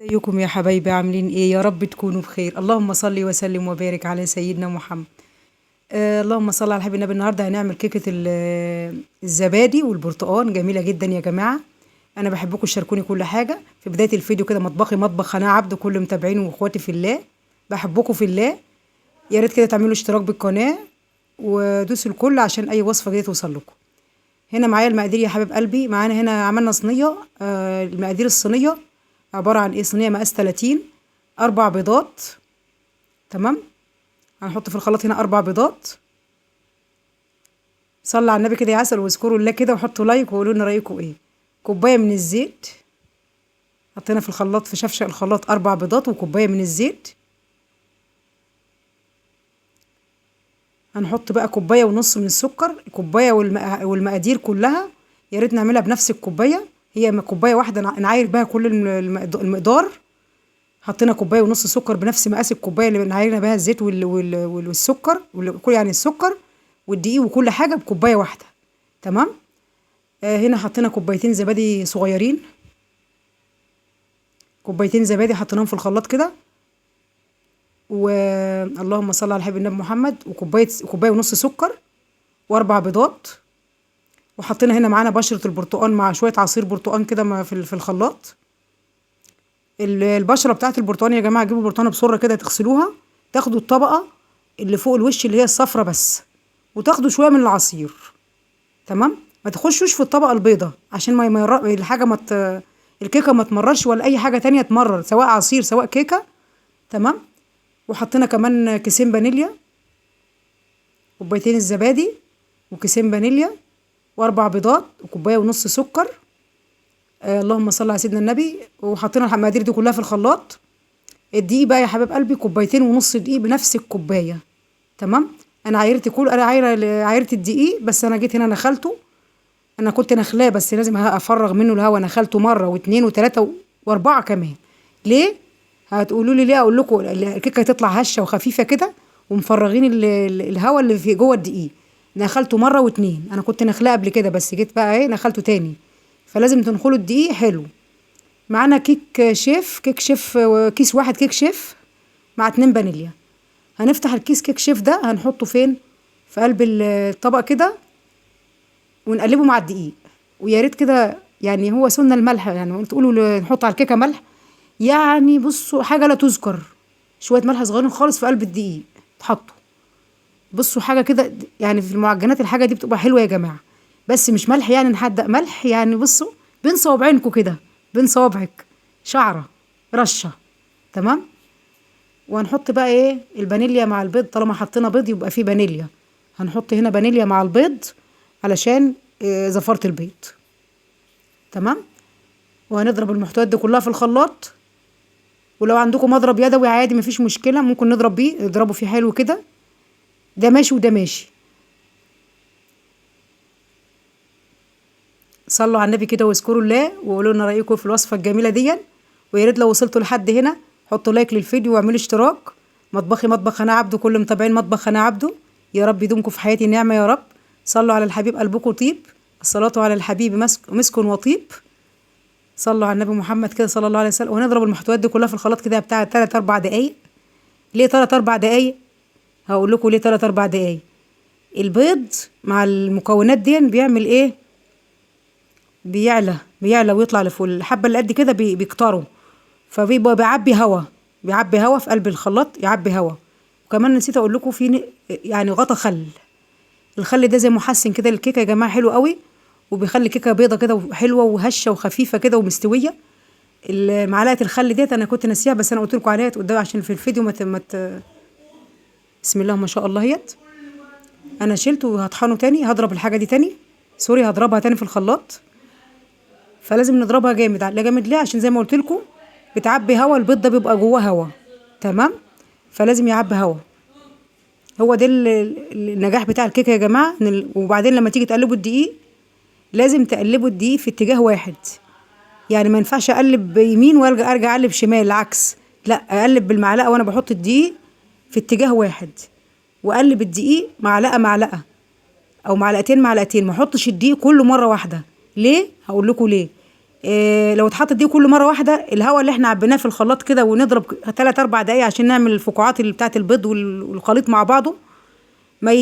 ازيكم يا حبايبي عاملين ايه؟ يا رب تكونوا بخير. اللهم صل وسلم وبارك على سيدنا محمد. اللهم صل على حبيب النبي. النهارده هنعمل كيكه الزبادي والبرتقال، جميله جدا يا جماعه. انا بحبكم تشاركوني كل حاجه. في بدايه الفيديو كده مطبخي مطبخ انا عبد، كل متابعيني واخواتي في الله، بحبكم في الله. يا ريت كده تعملوا اشتراك بالقناه ودوسوا الكل عشان اي وصفه جديده توصل لكم. هنا معايا المقادير يا حبيب قلبي. معانا هنا عملنا صينيه. المقادير الصينيه عباره عن ايه؟ صينيه مقاس 30، 4 بيضات. تمام. هنحط في الخلاط هنا 4 بيضات. صلى على النبي كده يا عسل، واذكروا الله كده وحطوا لايك وقولوا لنا رايكم ايه. كوبايه من الزيت حطينا في الخلاط، في شفشق الخلاط 4 بيضات وكوبايه من الزيت. هنحط بقى كوبايه ونص من السكر. كوبايه والمقادير كلها يا ريت نعملها بنفس الكوبايه، هي كوبايه واحده نعاير بها كل المقدار. حطينا كوبايه ونص سكر بنفس مقاس الكوبايه اللي نعايرنا بها الزيت والسكر، وكل يعني السكر والدقيق وكل حاجه بكوبايه واحده. تمام. هنا حطينا كوبايتين زبادي صغيرين. كوبايتين زبادي حطيناهم في الخلاط كده. اللهم صل على حبيب النبي محمد. كوبايه ونص سكر و4 بيضات. وحطينا هنا معانا بشره البرتقال مع شويه عصير برتقال كده في الخلاط. البشره بتاعت البرتقال يا جماعه، تجيبوا برتقانه بسره كده تغسلوها، تاخدوا الطبقه اللي فوق الوش اللي هي الصفرة بس، وتاخدوا شويه من العصير. تمام. ما تخشوش في الطبقه البيضه عشان الكيكه ما تمررش، ولا اي حاجه تانية تمرر، سواء عصير سواء كيكه. تمام. وحطينا كمان كيسين فانيليا، كوبايتين الزبادي وكيسين فانيليا و4 بيضات وكوبايه ونص سكر. اللهم صل على سيدنا النبي. وحطينا المقادير دي كلها في الخلاط. الدقيق بقى يا حباب قلبي كوبايتين ونص دقيق بنفس الكوبايه. تمام. انا عايرت الدقيق، بس انا جيت هنا نخلته. انا كنت نخلاه بس لازم افرغ منه الهواء، نخلته مره واثنين وثلاثه واربعه كمان. ليه؟ هتقولوا لي ليه؟ اقول لكم الكيكه هتطلع هشه وخفيفه كده، ومفرغين الهواء اللي في جوه الدقيق. نخلته مره واثنين. انا كنت نخلاه قبل كده بس جيت بقى ايه نخلته تاني. فلازم تنخلوا الدقيق حلو. معانا كيك شيف كيس واحد كيك شيف مع 2 فانيليا. هنفتح الكيس كيك شيف ده، هنحطه فين؟ في قلب الطبق كده، ونقلبه مع الدقيق. ويا ريت كده يعني، هو سنة الملح يعني، تقولوا نحط على الكيكه ملح يعني. بصوا حاجه لا تذكر، شويه ملح صغيرين خالص في قلب الدقيق تحطوا. بصوا حاجه كده يعني، في المعجنات الحاجه دي بتبقى حلوه يا جماعه، بس مش ملح يعني نحدق ملح يعني. بصوا بين صوابعينكم كده، بين صوابعك شعره رشه. تمام. وهنحط بقى ايه؟ الفانيليا مع البيض. طالما حطينا بيض يبقى فيه فانيليا. هنحط هنا فانيليا مع البيض علشان زفرة البيض. تمام. وهنضرب المحتويات دي كلها في الخلاط. ولو عندكم مضرب يدوي عادي مفيش مشكله، ممكن نضرب بيه، نضربه فيه حلو كده. ده ماشي وده ماشي. صلوا على النبي كده واذكروا الله وقولوا لنا رايكم في الوصفه الجميله دي. ويا ريت لو وصلتوا لحد هنا حطوا لايك للفيديو واعملوا اشتراك. مطبخي مطبخ انا عبده، كل متابعين مطبخ انا عبده. يا رب يدومكم في حياتي نعمه يا رب. صلوا على الحبيب قلبكم طيب. الصلاه على الحبيب مسك وطيب. صلوا على النبي محمد كده صلى الله عليه وسلم. وهنضرب المحتويات دي كلها في الخلاط كده بتاع 3 4 دقايق. ليه 3 4 دقايق؟ هقول لكم ليه 3 4 دقايق. البيض مع المكونات دي بيعمل ايه؟ بيعلى ويطلع لفوق. الحبه اللي قد كده بيكتروا، فبيبقى بيعبي هوا في قلب الخلاط، يعبي هوا. وكمان نسيت اقول لكم في يعني غطا خل. الخل ده زي محسن كده للكيكه يا جماعه، حلو قوي، وبيخلي كيكه بيضه كده وحلوه وهشه وخفيفه كده ومستويه. معلقه الخل ديت انا كنت ناسيها، بس انا قلت لكم عليها قدام عشان في الفيديو بسم الله ما شاء الله. هيت انا شلته وهطحنه تاني. هضرب الحاجه دي تاني، سوري، هضربها تاني في الخلاط. فلازم نضربها جامد. لا جامد ليه؟ عشان زي ما قلت لكم بتعبي هوا. البيض ده بيبقى جواه هوا. تمام. فلازم يعبي هوا. هو ده النجاح بتاع الكيكه يا جماعه. وبعدين لما تيجي تقلبوا الدقيق لازم تقلبوا الدقيق في اتجاه واحد. يعني ما ينفعش اقلب يمين وارجع اقلب شمال العكس. لا، اقلب بالمعلقه وانا بحط الدقيق في اتجاه واحد، واقلب الدقيق معلقه معلقه او معلقتين معلقتين. ما احطش الدقيق كله مره واحده. ليه؟ هقول لكم ليه. لو اتحطت دي كل مره واحده، الهواء اللي احنا عبيناه في الخلاط كده ونضرب 3 4 دقايق عشان نعمل الفقاعات اللي بتاعه البيض والخليط مع بعضه، ما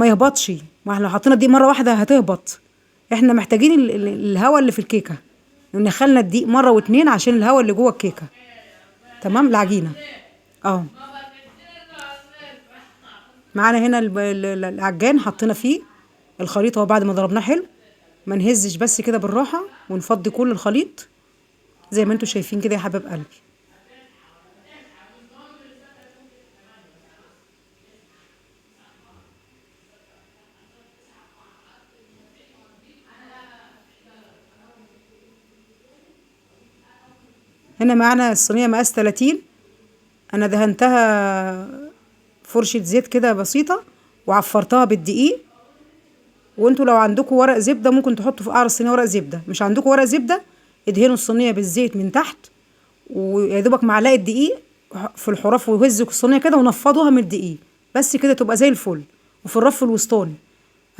يهبطش. ما احنا لو حطينا دي مره واحده هتهبط. احنا محتاجين الهواء اللي في الكيكه، ندخلنا الدقيق مره واتنين عشان الهواء اللي جوه الكيكه. تمام العجينه. اه معانا هنا العجان حطينا فيه الخليط اهو بعد ما ضربناه حلو. ما نهزش بس كده بالراحه ونفضي كل الخليط زي ما انتوا شايفين كده يا حباب قلبي. هنا معانا الصينيه مقاس 30، انا دهنتها فرشه زيت كده بسيطه وعفرتها بالدقيق. وانتوا لو عندكم ورق زبده ممكن تحطوا في قعر الصينيه ورق زبده، مش عندكم ورق زبده ادهنوا الصينيه بالزيت من تحت، ويا دوبك معلقه دقيق في الحراف وهزوا الصينيه كده ونفضوها من الدقيق بس كده تبقى زي الفل. وفي الرف الوسطاني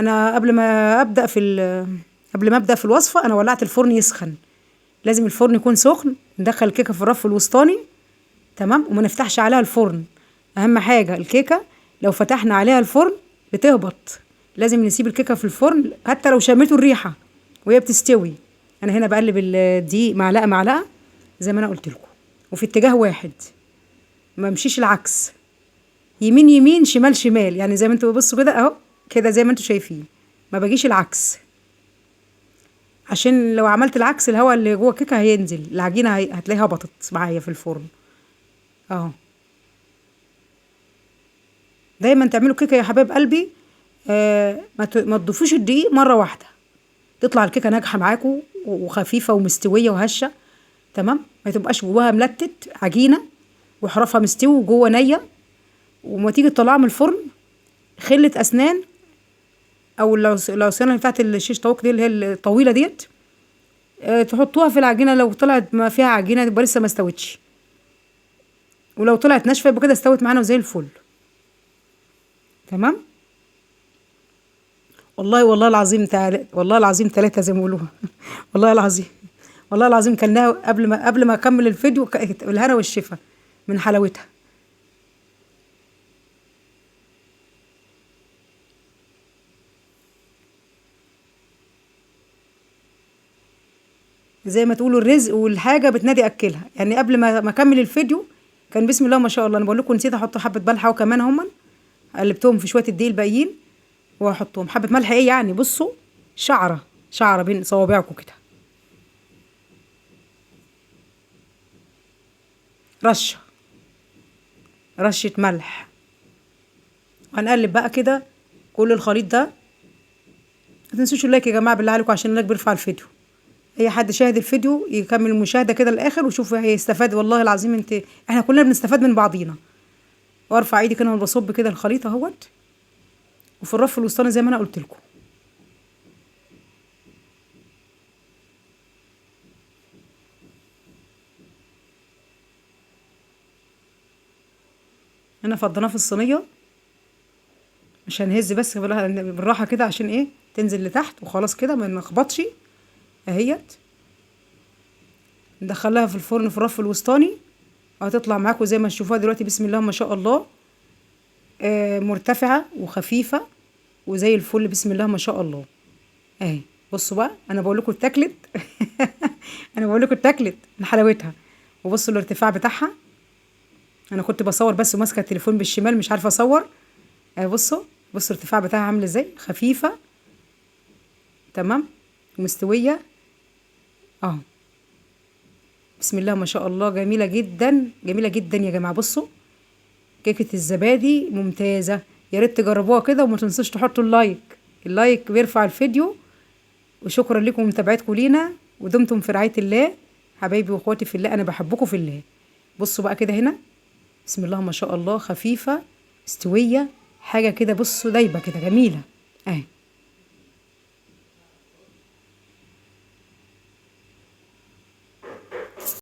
انا قبل ما ابدا في الوصفه انا ولعت الفرن يسخن. لازم الفرن يكون سخن. ندخل الكيكه في الرف الوسطاني تمام، وما نفتحش عليها الفرن. اهم حاجه الكيكه لو فتحنا عليها الفرن بتهبط. لازم نسيب الكيكه في الفرن حتى لو شميتوا الريحه وهي بتستوي. انا هنا بقلب الدقيق معلقه معلقه زي ما انا قلت لكم، وفي اتجاه واحد، ما امشيش العكس، يمين يمين شمال شمال، يعني زي ما انتوا بصوا كده اهو كده زي ما انتوا شايفين، ما باجيش العكس. عشان لو عملت العكس الهواء اللي جوه الكيكه هينزل العجينه هتلاقيها هبطت معايا في الفرن اهو. دايما تعملوا كيكه يا حبايب قلبي ما تضيفوش الدقيق مره واحده، تطلع الكيكه ناجحه معاكم وخفيفه ومستويه وهشه. تمام، ما تبقاش جواها ملتت عجينه وحرفها مستوي وجوه نيه. وما تيجي تطلعها من الفرن خله اسنان او العصيانه بتاعت الشيش طاووق دي اللي هي الطويله ديت، تحطوها في العجينه. لو طلعت ما فيها عجينه يبقى لسه ما استوتش، ولو طلعت ناشفه يبقى كده استوت معانا وزي الفل. تمام. والله العظيم والله العظيم 3 زي ما بيقولوها والله العظيم، والله العظيم كلناها قبل ما اكمل الفيديو الهنا والشفا من حلاوتها. زي ما تقولوا الرزق والحاجه بتنادي اكلها. يعني قبل ما اكمل الفيديو كان بسم الله ما شاء الله. انا بقول لكم نسيت احط حبه ملح وكمان هم قلبتهم في شويه الدقيق الباقيين واحطهم حبه ملح. ايه يعني بصوا شعره بين صوابعكم كده، رشه ملح. وهنقلب بقى كده كل الخليط ده. ما تنسوش اللايك يا جماعه بالله عليكم عشان اللايك بيرفع الفيديو. اي حد شاهد الفيديو يكمل المشاهده كده للاخر وشوف هيستفاد. والله العظيم احنا كلنا بنستفاد من بعضينا. وارفع ايدي كده وبصب كده الخليط اهوت، وفي الرف الوسطاني زي ما انا قلت لكم. هنا فضيناه في الصينيه، مش هنهز بس بالراحه كده عشان ايه تنزل لتحت وخلاص كده ما نخبطش اهيت. ندخلها في الفرن في الرف الوسطاني وهتطلع معاكم زي ما تشوفوها دلوقتي بسم الله ما شاء الله. مرتفعه وخفيفه وزي الفل بسم الله ما شاء الله اهي. بصوا بقى انا بقول لكم اتاكلت انا بقول لكم اتاكلت من حلاوتها. وبصوا الارتفاع بتاعها. انا كنت بصور بس وماسكه التليفون بالشمال مش عارفه اصور. بصوا الارتفاع بتاعها عامل ازاي، خفيفه تمام ومستويه اهو. بسم الله ما شاء الله، جميله جدا جميله جدا يا جماعه. بصوا كيكه الزبادي ممتازه، يا ريت تجربوها كده. وما تنسوش تحطوا اللايك بيرفع الفيديو. وشكرا لكم متابعتكم لينا، ودمتم في رعايه الله. حبايبي واخواتي في الله، انا بحبكم في الله. بصوا بقى كده هنا بسم الله ما شاء الله، خفيفه مستويه حاجه كده. بصوا دايبه كده جميله اهي.